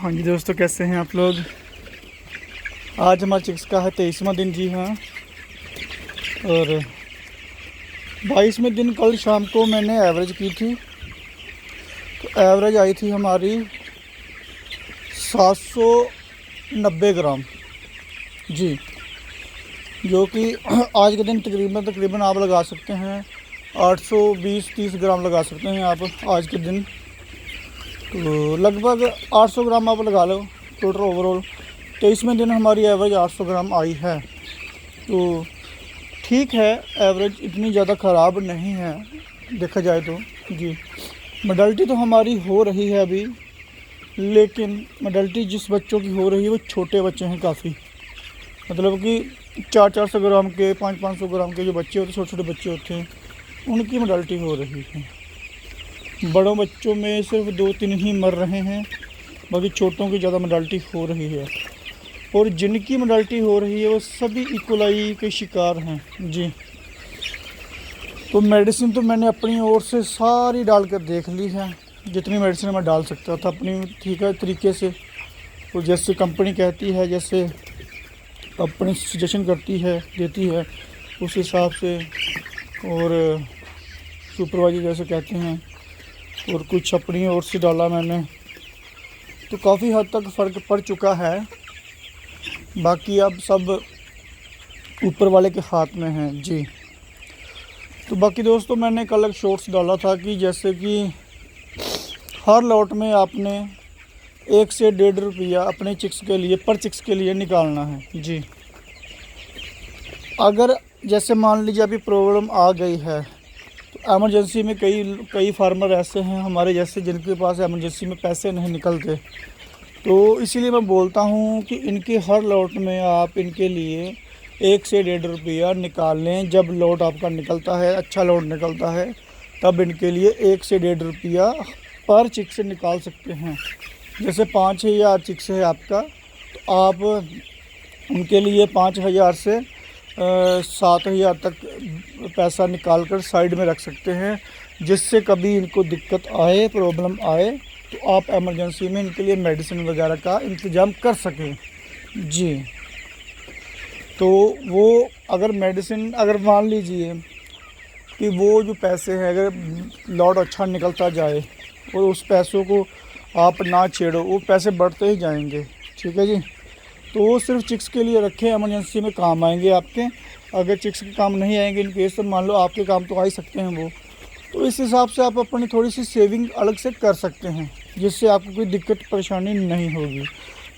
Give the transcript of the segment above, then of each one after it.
हाँ जी दोस्तों, कैसे हैं आप लोग। आज हमारे चिक्स का है 23वां दिन। जी हाँ, और 22वें दिन कल शाम को मैंने एवरेज की थी। तो एवरेज आई थी हमारी 790 ग्राम जी, जो कि आज के दिन तकरीबन आप लगा सकते हैं 820-30 ग्राम लगा सकते हैं आप आज के दिन। तो लगभग 800 ग्राम आप लगा लो टोटल ओवरऑल। 23वें दिन हमारी एवरेज 800 ग्राम आई है। तो ठीक है, एवरेज इतनी ज़्यादा ख़राब नहीं है देखा जाए तो जी। मोडलिटी तो हमारी हो रही है अभी, लेकिन मोडलिटी जिस बच्चों की हो रही है वो छोटे बच्चे हैं काफ़ी, मतलब कि 400 ग्राम के 500 ग्राम के जो बच्चे होते हैं, छोटे छोटे बच्चे होते हैं, उनकी मोडलिटी हो रही है। बड़ों बच्चों में सिर्फ 2-3 ही मर रहे हैं, बाकी छोटों की ज़्यादा मोडलिटी हो रही है। और जिनकी मोडलिटी हो रही है वो सभी इकोलाई के शिकार हैं जी। तो मेडिसिन तो मैंने अपनी ओर से सारी डाल कर देख ली है, जितनी मेडिसिन मैं डाल सकता था अपनी ठीक है तरीके से। तो जैसे कंपनी कहती है, जैसे अपनी सजेशन करती है, देती है, उस हिसाब से, और सुपरवाइजर जैसे कहते हैं, और कुछ अपनी ओर से डाला मैंने। तो काफ़ी हद तक फ़र्क पड़ चुका है। बाकी अब सब ऊपर वाले के हाथ में है जी। तो बाकी दोस्तों, मैंने कल एक शॉर्ट्स डाला था कि जैसे कि हर लॉट में आपने 1 से 1.5 रुपया अपने चिक्स के लिए, पर चिक्स के लिए निकालना है जी। अगर जैसे मान लीजिए अभी प्रॉब्लम आ गई है, तो एमरजेंसी में कई फार्मर ऐसे हैं हमारे जैसे जिनके पास एमरजेंसी में पैसे नहीं निकलते। तो इसीलिए मैं बोलता हूँ कि इनके हर लॉट में आप इनके लिए 1 से 1.5 रुपया निकाल लें। जब लॉट आपका निकलता है, अच्छा लॉट निकलता है, तब इनके लिए 1 से 1.5 रुपया पर चिक से निकाल सकते हैं। जैसे 5,000 चिक्स है आपका, तो आप उनके लिए 5,000 से 7,000 तक पैसा निकाल कर साइड में रख सकते हैं, जिससे कभी इनको दिक्कत आए, प्रॉब्लम आए, तो आप एमरजेंसी में इनके लिए मेडिसिन वगैरह का इंतज़ाम कर सकें जी। तो वो अगर मेडिसिन, अगर मान लीजिए कि वो जो पैसे हैं, अगर लॉट अच्छा निकलता जाए और उस पैसों को आप ना छेड़ो, वो पैसे बढ़ते ही जाएंगे, ठीक है जी। तो वो सिर्फ चिक्स के लिए रखें, एमरजेंसी में काम आएंगे आपके। अगर चिक्स के काम नहीं आएंगे इन केस, तो मान लो आपके काम तो आ ही सकते हैं वो। तो इस हिसाब से आप अपनी थोड़ी सी सेविंग अलग से कर सकते हैं, जिससे आपको कोई दिक्कत परेशानी नहीं होगी।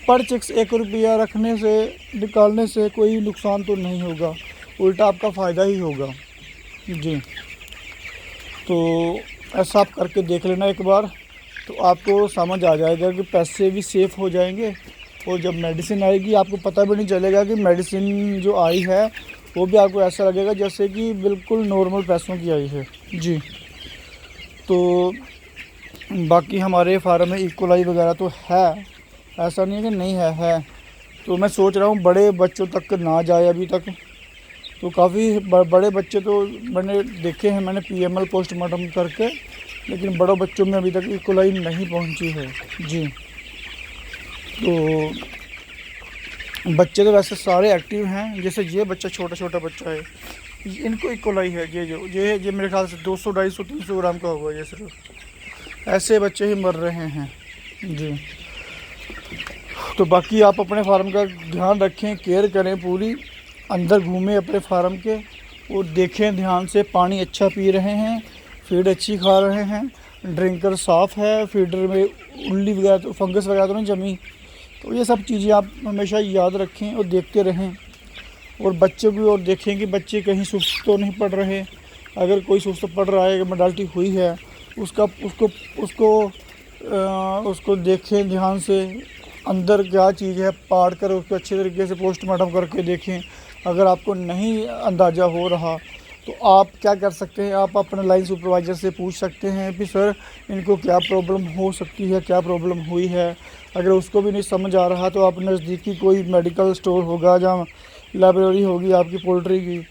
पर चिक्स 1 रुपया रखने से, निकालने से कोई नुकसान तो नहीं होगा, उल्टा आपका फ़ायदा ही होगा जी। तो ऐसा आप करके देख लेना एक बार, तो आपको समझ आ जाएगा कि पैसे भी सेफ़ हो जाएंगे, और जब मेडिसिन आएगी आपको पता भी नहीं चलेगा कि मेडिसिन जो आई है वो भी आपको ऐसा लगेगा जैसे कि बिल्कुल नॉर्मल पैसों की आई है जी। तो बाकी हमारे फार्म में इकोलाई वगैरह तो है, ऐसा नहीं है कि नहीं है। तो मैं सोच रहा हूँ बड़े बच्चों तक ना जाए अभी तक। तो काफ़ी बड़े बच्चे तो मैंने देखे हैं, मैंने PML पोस्टमार्टम करके, लेकिन बड़ों बच्चों में अभी तक इकोलाई नहीं पहुँची है जी। तो बच्चे तो वैसे सारे एक्टिव हैं। जैसे ये बच्चा, छोटा बच्चा है, इनको इकोलाई है। ये मेरे ख्याल से 200, 250, 300 ग्राम का होगा ये सिर्फ। ऐसे बच्चे ही मर रहे हैं जी। तो बाकी आप अपने फार्म का ध्यान रखें, केयर करें पूरी, अंदर घूमें अपने फार्म के और देखें ध्यान से, पानी अच्छा पी रहे हैं, फीड अच्छी खा रहे हैं, ड्रिंकर साफ़ है, फीडर में उल्ली वगैरह तो, फंगस वगैरह तो नहीं जमी। तो ये सब चीज़ें आप हमेशा याद रखें और देखते रहें। और बच्चों की ओर देखें कि बच्चे कहीं सुस्त तो नहीं पड़ रहे। अगर कोई सुस्त पड़ रहा है, मोडलिटी हुई है, उसको देखें ध्यान से, अंदर क्या चीज़ है, पाड़ कर उसको अच्छे तरीके से पोस्टमार्टम करके देखें। अगर आपको नहीं अंदाज़ा हो रहा, तो आप क्या कर सकते हैं, आप अपने लाइन सुपरवाइज़र से पूछ सकते हैं कि सर इनको क्या प्रॉब्लम हो सकती है, क्या प्रॉब्लम हुई है। अगर उसको भी नहीं समझ आ रहा, तो आप नज़दीकी कोई मेडिकल स्टोर होगा, जहाँ लाइब्रेरी होगी आपकी पोल्ट्री की,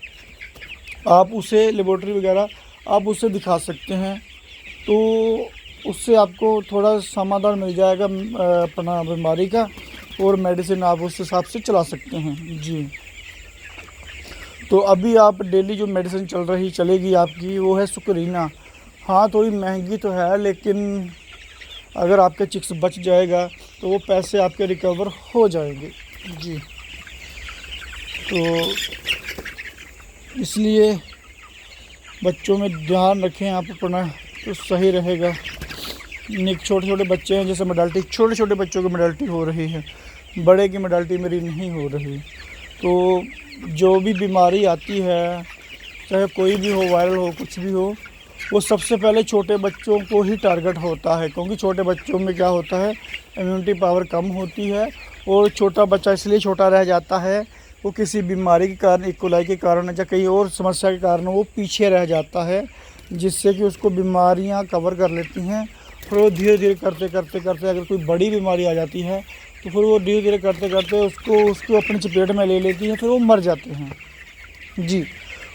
आप उसे लेबोरेटरी वगैरह आप उससे दिखा सकते हैं। तो उससे आपको थोड़ा समाधान मिल जाएगा अपना बीमारी का, और मेडिसिन आप उस हिसाब से चला सकते हैं जी। तो अभी आप डेली जो मेडिसिन चलेगी आपकी वो है सुकरीना। हाँ, थोड़ी महंगी तो है, लेकिन अगर आपका चिक्स बच जाएगा तो वो पैसे आपके रिकवर हो जाएंगे जी। तो इसलिए बच्चों में ध्यान रखें आप अपना, तो सही रहेगा। छोटे छोटे बच्चे हैं, जैसे मेडाल्टी, छोटे छोटे बच्चों की मेडाल्टी हो रही है, बड़े की मेडाल्टी मेरी नहीं हो रही। तो जो भी बीमारी आती है, चाहे कोई भी हो, वायरल हो, कुछ भी हो, वो सबसे पहले छोटे बच्चों को ही टारगेट होता है, क्योंकि छोटे बच्चों में क्या होता है, इम्यूनिटी पावर कम होती है, और छोटा बच्चा इसलिए छोटा रह जाता है, वो किसी बीमारी के कारण, इकोलाई के कारण या कहीं और समस्या के कारण वो पीछे रह जाता है, जिससे कि उसको बीमारियां कवर कर लेती हैं। फिर वो धीरे धीरे करते करते करते अगर कोई बड़ी बीमारी आ जाती है तो फिर वो धीरे धीरे करते करते उसको अपनी चपेट में ले लेती है, फिर वो मर जाते हैं जी।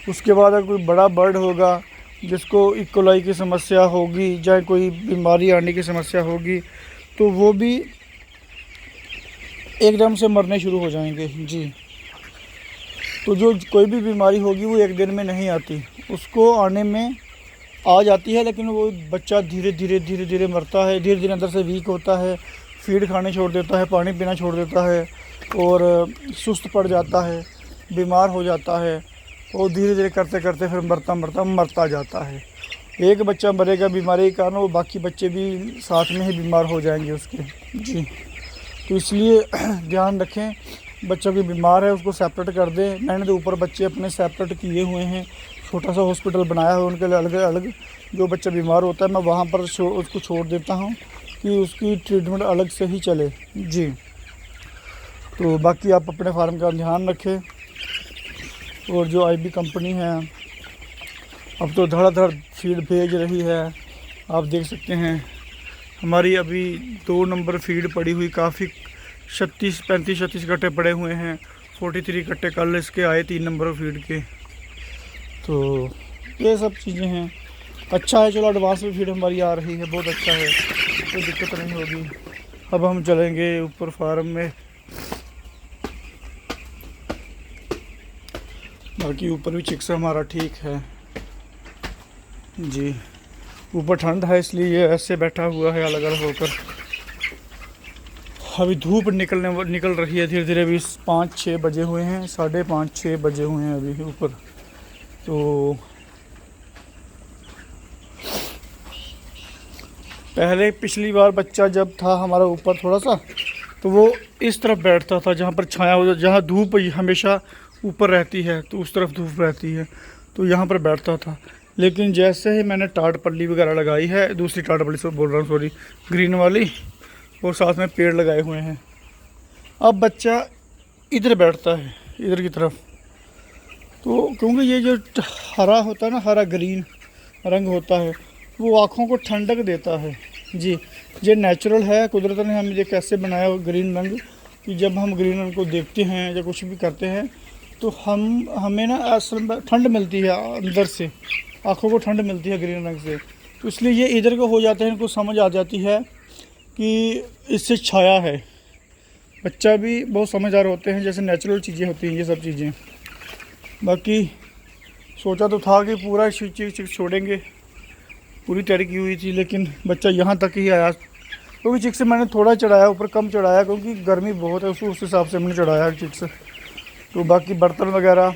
उसके बाद अगर कोई बड़ा बर्ड होगा जिसको इकोलाई की समस्या होगी, चाहे कोई बीमारी आने की समस्या होगी, तो वो भी एकदम से मरने शुरू हो जाएंगे जी। तो जो कोई भी बीमारी होगी वो एक दिन में नहीं आती, उसको आने में आ जाती है, लेकिन वो बच्चा धीरे धीरे मरता है, धीरे धीरे अंदर से वीक होता है, फीड खाने छोड़ देता है, पानी पीना छोड़ देता है, और सुस्त पड़ जाता है, बीमार हो जाता है, और धीरे धीरे करते करते फिर मरता जाता है। एक बच्चा मरेगा बीमारी के कारण, वो बाकी बच्चे भी साथ में ही बीमार हो जाएंगे उसके जी। तो इसलिए ध्यान रखें, बच्चा कोई बीमार है उसको सेपरेट कर दें। मैंने तो ऊपर बच्चे अपने सेपरेट किए हुए हैं, छोटा सा हॉस्पिटल बनाया है उनके लिए अलग अलग। जो बच्चा बीमार होता है मैं वहाँ पर उसको छोड़ देता हूँ कि उसकी ट्रीटमेंट अलग से ही चले जी। तो बाकी आप अपने फार्म का ध्यान रखें। और जो आईबी कंपनी है अब तो धड़ाधड़ फीड भेज रही है, आप देख सकते हैं। हमारी अभी 2 नंबर फीड पड़ी हुई, काफ़ी 35-36 कट्टे पड़े हुए हैं। 43 कट्टे कल इसके आए 3 नंबर फीड के। तो ये सब चीज़ें हैं, अच्छा है। चलो एडवांस में फीड हमारी आ रही है, बहुत अच्छा है, कोई दिक्कत नहीं होगी। अब हम चलेंगे ऊपर फार्म में, बाकी ऊपर भी चिक्स हमारा ठीक है जी। ऊपर ठंड है इसलिए ये ऐसे बैठा हुआ है अलग अलग होकर। अभी धूप निकल रही है धीरे धीरे। अभी 5-6 बजे हुए हैं, 5:30-6 बजे हुए हैं अभी ऊपर। तो पहले पिछली बार बच्चा जब था हमारा ऊपर थोड़ा सा, तो वो इस तरफ बैठता था जहाँ पर छाया हो, जहाँ धूप हमेशा ऊपर रहती है तो उस तरफ धूप रहती है, तो यहाँ पर बैठता था। लेकिन जैसे ही मैंने टाट पल्ली वगैरह लगाई है, दूसरी टाट पल्ली से बोल रहा हूँ, सॉरी, ग्रीन वाली, और साथ में पेड़ लगाए हुए हैं, अब बच्चा इधर बैठता है, इधर की तरफ। तो क्योंकि ये जो हरा होता है ना, हरा ग्रीन रंग होता है, वो आँखों को ठंडक देता है जी। ये नेचुरल है, कुदरत ने हमें ये कैसे बनाया हुआ ग्रीन रंग, कि जब हम ग्रीन रंग को देखते हैं या कुछ भी करते हैं तो हमें ना असल में ठंड मिलती है, अंदर से आँखों को ठंड मिलती है ग्रीन रंग से। तो इसलिए ये इधर को हो जाते हैं, इनको समझ आ जाती है कि इससे छाया है। बच्चा भी बहुत समझदार होते हैं, जैसे नेचुरल चीज़ें होती हैं ये सब चीज़ें। बाकी सोचा तो था कि पूरा चीज़ छोड़ेंगे, पूरी तैयारी की हुई थी, लेकिन बच्चा यहाँ तक ही आया। क्योंकि चिक्स से मैंने थोड़ा चढ़ाया, ऊपर कम चढ़ाया, क्योंकि गर्मी बहुत है, उस हिसाब से मैंने चढ़ाया चिक्स। तो बाकी बर्तन वगैरह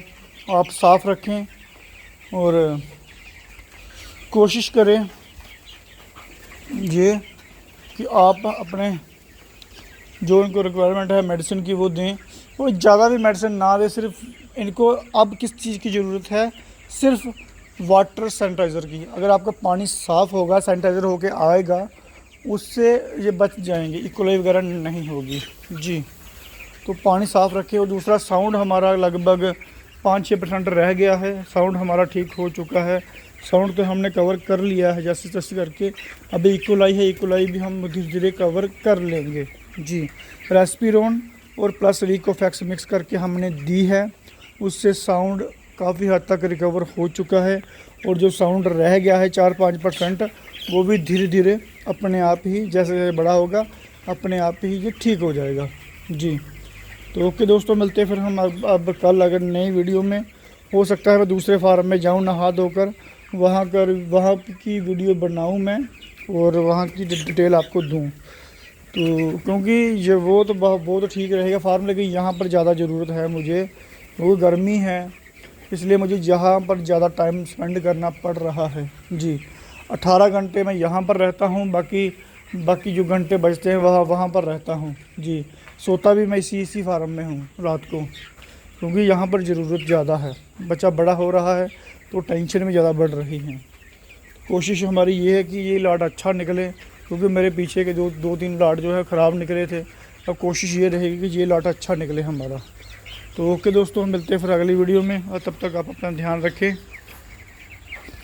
आप साफ़ रखें और कोशिश करें ये कि आप अपने जो इनको रिक्वायरमेंट है मेडिसिन की वो दें। वो ज़्यादा भी मेडिसिन ना दें, सिर्फ इनको अब किस चीज़ की ज़रूरत है, सिर्फ वाटर सैनिटाइज़र की। अगर आपका पानी साफ़ होगा, सैनिटाइज़र होके आएगा, उससे ये बच जाएंगे, इकोलाई वगैरह नहीं होगी जी। तो पानी साफ़ रखें। और दूसरा, साउंड हमारा लगभग 5-6% रह गया है, साउंड हमारा ठीक हो चुका है। साउंड तो हमने कवर कर लिया है जैसे तैसे करके। अभी इकोलाई है, इकोलाई भी हम धीरे धीरे कवर कर लेंगे जी। रेस्पिरोन और प्लस रिकोफैक्स मिक्स करके हमने दी है, उससे साउंड काफ़ी हद तक रिकवर हो चुका है। और जो साउंड रह गया है 4-5%, वो भी धीरे धीरे अपने आप ही जैसे जैसे बड़ा होगा अपने आप ही ये ठीक हो जाएगा जी। तो ओके दोस्तों, मिलते हैं फिर हम अब कल अगर नई वीडियो में। हो सकता है मैं दूसरे फार्म में जाऊं नहा धोकर, वहाँ की वीडियो बनाऊं मैं और वहाँ की डिटेल आपको दूं। तो क्योंकि ये वो तो ठीक रहेगा फार्म, लेकिन यहाँ पर ज़्यादा ज़रूरत है मुझे, वो गर्मी है, इसलिए मुझे यहाँ पर ज़्यादा टाइम स्पेंड करना पड़ रहा है जी। 18 घंटे मैं यहाँ पर रहता हूँ, बाकी जो घंटे बचते हैं वहाँ पर रहता हूँ जी। सोता भी मैं इसी फार्म में हूँ रात को, क्योंकि यहाँ पर ज़रूरत ज़्यादा है। बच्चा बड़ा हो रहा है तो टेंशन भी ज़्यादा बढ़ रही है। कोशिश हमारी ये है कि ये लाट अच्छा निकले, क्योंकि मेरे पीछे के 2-3 लाट जो है ख़राब निकले थे। अब कोशिश ये रहेगी कि ये लाट अच्छा निकले हमारा। तो ओके दोस्तों, मिलते हैं फिर अगली वीडियो में, और तब तक आप अपना ध्यान रखें।